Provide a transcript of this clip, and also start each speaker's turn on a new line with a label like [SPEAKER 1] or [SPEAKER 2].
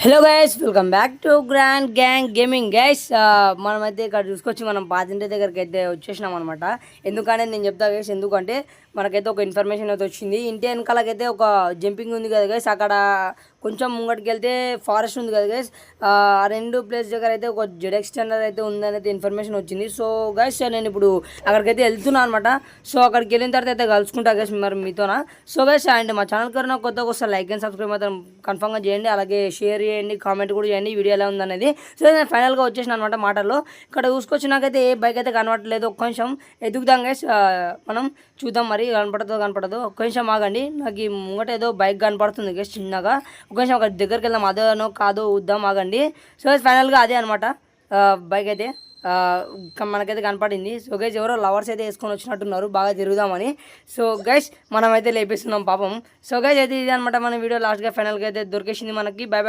[SPEAKER 1] Hello guys, welcome back to grand gang gaming guys. మనమైతే ఇక్కడ చూసుకొచ్చి మనం పాతింటి దగ్గరికి అయితే వచ్చేసినాం అనమాట. ఎందుకంటే నేను చెప్తా గైస్, ఎందుకంటే మనకైతే ఒక ఇన్ఫర్మేషన్ అయితే వచ్చింది. ఇంటి వెనకాలకైతే ఒక జంపింగ్ ఉంది కదా గైస్, అక్కడ కొంచెం ముంగటికి వెళ్తే ఫారెస్ట్ ఉంది కదా గైస్. ఆ రెండు ప్లేస్ దగ్గర అయితే ఒక జెడ్ ఎక్స్టెండర్ అయితే ఉందని అయితే ఇన్ఫర్మేషన్ వచ్చింది. సో గైస్, నేను ఇప్పుడు అక్కడికైతే వెళ్తున్నాను అనమాట. సో అక్కడికి వెళ్ళిన తర్వాత అయితే కలుసుకుంటా గైస్ మరి మీతోనా. సో గైస్, అండ్ మా ఛానల్ కన్నా కొత్తగా వస్తే లైక్ అండ్ సబ్స్క్రైబ్ మాత్రం కన్ఫర్మ్గా చేయండి. అలాగే షేర్ చేయండి, కామెంట్ కూడా చేయండి వీడియో ఎలా ఉందనేది. సో నేను ఫైనల్గా వచ్చేసిన అనమాట మాటల్లో. ఇక్కడ చూసుకొచ్చి నాకైతే ఏ బైక్ అయితే కనబడట్లేదు. ఒక్క నిమిషం ఎదుగుదాం గైస్, మనం చూద్దాం మరి కనపడదు. ఒక్క నిమిషం ఆగండి, నాకు ఈ ముంగట ఏదో బైక్ కనపడుతుంది గైస్ చిన్నగా. ఒక్క నిమిషం అక్కడ దగ్గరికి వెళ్దాం, అదేనో కాదో చూద్దాం ఆగండి. సో ఫైనల్గా అదే అనమాట బైక్ అయితే మనకైతే కనపడింది. సో గైస్, ఎవరో లవర్స్ అయితే వేసుకొని వచ్చినట్టున్నారు బాగా తిరుగుదామని. సో గైస్, మనమైతే లేపిస్తున్నాం పాపం. సో గైస్, అయితే ఇది అనమాట మన వీడియో లాస్ట్గా ఫైనల్గా అయితే దొరికేసింది మనకి. By by.